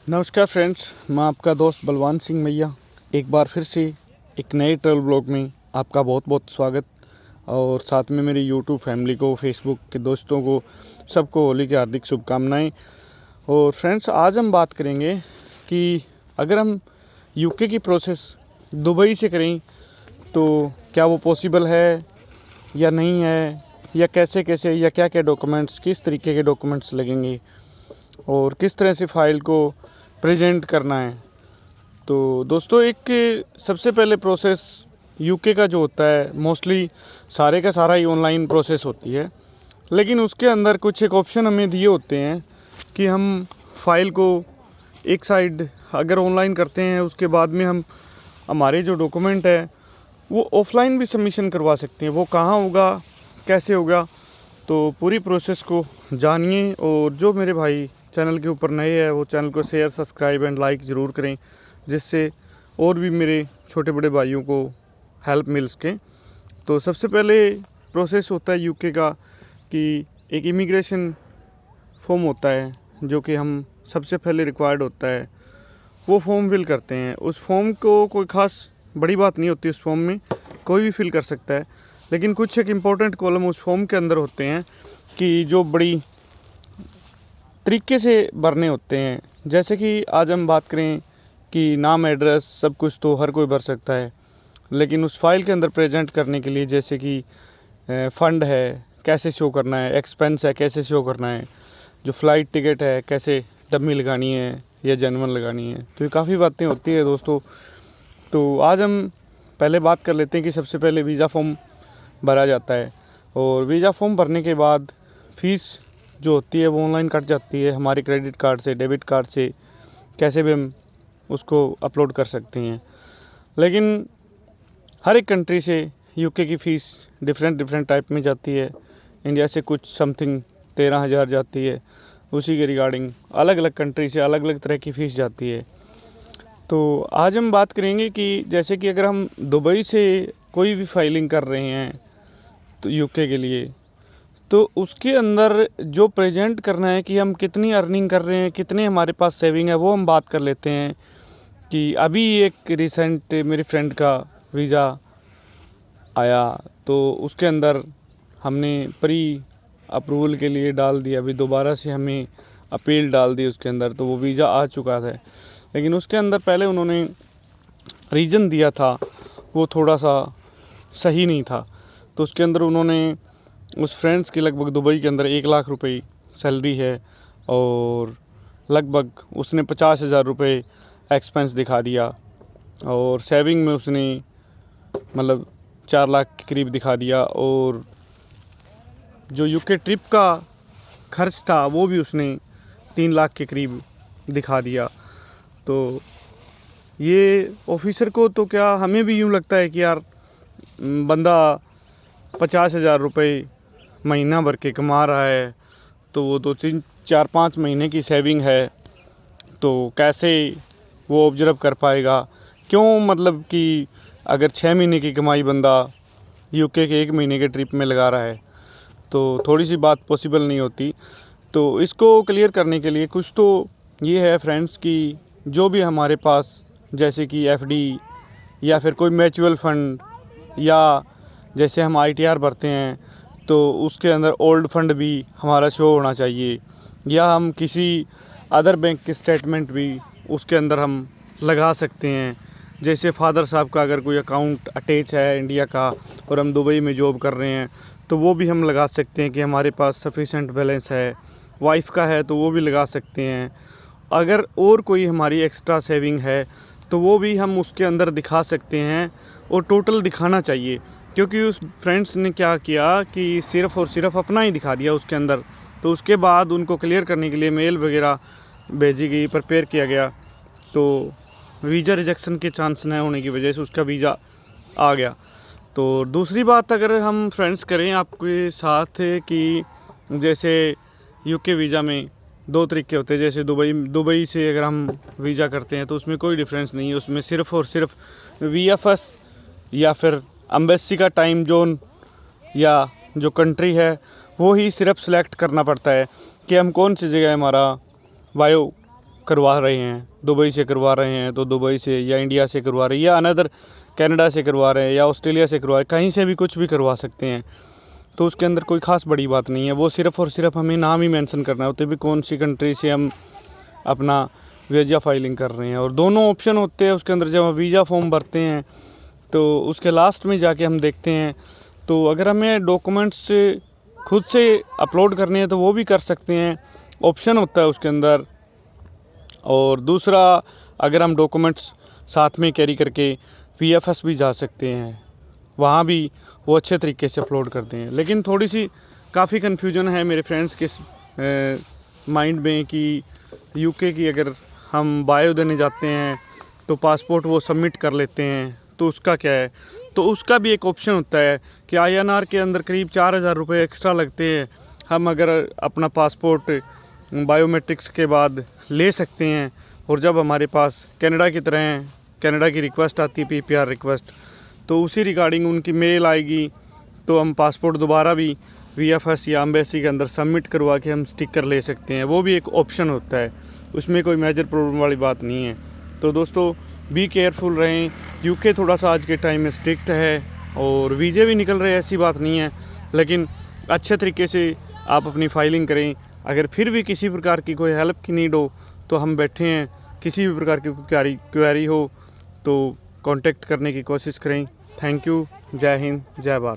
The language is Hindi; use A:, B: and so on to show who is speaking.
A: नमस्कार फ्रेंड्स, मैं आपका दोस्त बलवान सिंह मैया एक बार फिर से एक नए ट्रैवल ब्लॉग में आपका बहुत बहुत स्वागत। और साथ में मेरी यूट्यूब फैमिली को, फेसबुक के दोस्तों को, सबको होली की हार्दिक शुभकामनाएं। और फ्रेंड्स, आज हम बात करेंगे कि अगर हम यूके की प्रोसेस दुबई से करें तो क्या वो पॉसिबल है या नहीं है, या कैसे कैसे, या क्या क्या डॉक्यूमेंट्स, किस तरीके के डॉक्यूमेंट्स लगेंगे और किस तरह से फ़ाइल को प्रेजेंट करना है। तो दोस्तों, एक सबसे पहले प्रोसेस यूके का जो होता है, मोस्टली सारे का सारा ही ऑनलाइन प्रोसेस होती है, लेकिन उसके अंदर कुछ एक ऑप्शन हमें दिए होते हैं कि हम फाइल को एक साइड अगर ऑनलाइन करते हैं, उसके बाद में हम हमारे जो डॉक्यूमेंट है वो ऑफलाइन भी सबमिशन करवा सकते हैं। वो कहाँ होगा, कैसे होगा, तो पूरी प्रोसेस को जानिए। और जो मेरे भाई चैनल के ऊपर नए हैं वो चैनल को शेयर, सब्सक्राइब एंड लाइक ज़रूर करें, जिससे और भी मेरे छोटे बड़े भाइयों को हेल्प मिल सके। तो सबसे पहले प्रोसेस होता है यूके का कि एक इमिग्रेशन फॉर्म होता है जो कि हम सबसे पहले रिक्वायर्ड होता है, वो फॉर्म फिल करते हैं। उस फॉर्म को कोई ख़ास बड़ी बात नहीं होती, उस फॉर्म में कोई भी फिल कर सकता है, लेकिन कुछ एक इम्पोर्टेंट कॉलम उस फॉर्म के अंदर होते हैं कि जो बड़ी तरीके से भरने होते हैं। जैसे कि आज हम बात करें कि नाम, एड्रेस, सब कुछ तो हर कोई भर सकता है, लेकिन उस फाइल के अंदर प्रेजेंट करने के लिए जैसे कि फ़ंड है कैसे शो करना है, एक्सपेंस है कैसे शो करना है, जो फ़्लाइट टिकट है कैसे डमी लगानी है या जेन्युइन लगानी है, तो ये काफ़ी बातें होती है दोस्तों। तो आज हम पहले बात कर लेते हैं कि सबसे पहले वीज़ा फॉर्म भरा जाता है, और वीज़ा फॉर्म भरने के बाद फ़ीस जो होती है वो ऑनलाइन कट जाती है हमारे क्रेडिट कार्ड से, डेबिट कार्ड से, कैसे भी हम उसको अपलोड कर सकते हैं। लेकिन हर एक कंट्री से यूके की फ़ीस डिफरेंट टाइप में जाती है। इंडिया से कुछ समथिंग 13,000 जाती है, उसी के रिगार्डिंग अलग अलग कंट्री से अलग अलग तरह की फ़ीस जाती है। तो आज हम बात करेंगे कि जैसे कि अगर हम दुबई से कोई भी फाइलिंग कर रहे हैं तो यूके के लिए, तो उसके अंदर जो प्रेजेंट करना है कि हम कितनी अर्निंग कर रहे हैं, कितने हमारे पास सेविंग है, वो हम बात कर लेते हैं। कि अभी एक रिसेंट मेरे फ्रेंड का वीज़ा आया, तो उसके अंदर हमने प्री अप्रूवल के लिए डाल दिया, अभी दोबारा से हमें अपील डाल दी उसके अंदर, तो वो वीज़ा आ चुका था। लेकिन उसके अंदर पहले उन्होंने रीज़न दिया था वो थोड़ा सा सही नहीं था। तो उसके अंदर उन्होंने उस फ्रेंड्स की लगभग दुबई के अंदर 1 लाख रुपए सैलरी है, और लगभग उसने 50,000 रुपये एक्सपेंस दिखा दिया, और सेविंग में उसने मतलब 4 लाख के करीब दिखा दिया, और जो यूके ट्रिप का खर्च था वो भी उसने 3 लाख के करीब दिखा दिया। तो ये ऑफिसर को तो क्या, हमें भी यूँ लगता है कि यार बंदा 50,000 रुपये महीना भर के कमा रहा है, तो वो 2-3-4-5 महीने की सेविंग है, तो कैसे वो ऑब्जर्व कर पाएगा। क्यों, मतलब कि अगर 6 महीने की कमाई बंदा यूके के 1 महीने के ट्रिप में लगा रहा है, तो थोड़ी सी बात पॉसिबल नहीं होती। तो इसको क्लियर करने के लिए कुछ तो ये है फ्रेंड्स कि जो भी हमारे पास जैसे कि एफडी या फिर कोई म्यूचुअल फंड, या जैसे हम आईटीआर भरते हैं तो उसके अंदर ओल्ड फंड भी हमारा शो होना चाहिए, या हम किसी अदर बैंक के स्टेटमेंट भी उसके अंदर हम लगा सकते हैं। जैसे फादर साहब का अगर कोई अकाउंट अटैच है इंडिया का और हम दुबई में जॉब कर रहे हैं, तो वो भी हम लगा सकते हैं कि हमारे पास सफिशेंट बैलेंस है। वाइफ का है तो वो भी लगा सकते हैं। अगर और कोई हमारी एक्स्ट्रा सेविंग है तो वो भी हम उसके अंदर दिखा सकते हैं, और टोटल दिखाना चाहिए। क्योंकि उस फ्रेंड्स ने क्या किया कि सिर्फ़ और सिर्फ अपना ही दिखा दिया उसके अंदर, तो उसके बाद उनको क्लियर करने के लिए मेल वगैरह भेजी गई, प्रिपेयर किया गया, तो वीज़ा रिजेक्शन के चांस न होने की वजह से उसका वीज़ा आ गया। तो दूसरी बात अगर हम फ्रेंड्स करें आपके साथ कि जैसे यूके वीज़ा में 2 तरीके होते हैं। जैसे दुबई से अगर हम वीज़ा करते हैं तो उसमें कोई डिफरेंस नहीं है, उसमें सिर्फ़ और सिर्फ वीएफएस या फिर एम्बेसी का टाइम जोन या जो कंट्री है वो ही सिर्फ सेलेक्ट करना पड़ता है कि हम कौन सी जगह हमारा बायो करवा रहे हैं, दुबई से करवा रहे हैं तो दुबई से, या इंडिया से करवा रहे हैं, या अनदर कनाडा से करवा रहे हैं, या ऑस्ट्रेलिया से करवा रहे हैं, कहीं से भी कुछ भी करवा सकते हैं। तो उसके अंदर कोई ख़ास बड़ी बात नहीं है, वो सिर्फ़ और सिर्फ हमें नाम ही मेंशन करना होता है भी कौन सी कंट्री से हम अपना वीज़ा फाइलिंग कर रहे हैं। और दोनों ऑप्शन होते हैं उसके अंदर। जब हम वीज़ा फॉर्म भरते हैं तो उसके लास्ट में जाके हम देखते हैं, तो अगर हमें डॉक्यूमेंट्स खुद से अपलोड करने हैं तो वो भी कर सकते हैं, ऑप्शन होता है उसके अंदर। और दूसरा, अगर हम डॉक्यूमेंट्स साथ में कैरी करके VFS भी जा सकते हैं, वहाँ भी वो अच्छे तरीके से अपलोड करते हैं। लेकिन थोड़ी सी काफ़ी कन्फ्यूजन है मेरे फ्रेंड्स के माइंड में कि UK की अगर हम बायो देने जाते हैं तो पासपोर्ट वो सबमिट कर लेते हैं, तो उसका क्या है। तो उसका भी एक ऑप्शन होता है कि INR के अंदर करीब 4000 रुपये एक्स्ट्रा लगते हैं। हम अगर अपना पासपोर्ट बायोमेट्रिक्स के बाद ले सकते हैं, और जब हमारे पास कनाडा की तरह कनाडा की रिक्वेस्ट आती है PPR रिक्वेस्ट, तो उसी रिगार्डिंग उनकी मेल आएगी, तो हम पासपोर्ट दोबारा भी VFS या एम्बेसी के अंदर सबमिट करवा के हम स्टिकर ले सकते हैं। वो भी एक ऑप्शन होता है, उसमें कोई मेजर प्रॉब्लम वाली बात नहीं है। तो दोस्तों बी केयरफुल रहें। UK थोड़ा सा आज के टाइम में स्ट्रिक्ट है और वीज़े भी निकल रहे हैं, ऐसी बात नहीं है, लेकिन अच्छे तरीके से आप अपनी फाइलिंग करें। अगर फिर भी किसी प्रकार की कोई हेल्प की नीड हो तो हम बैठे हैं, किसी भी प्रकार की क्वेरी हो तो कांटेक्ट करने की कोशिश करें। Thank you. जय हिंद, जय भारत।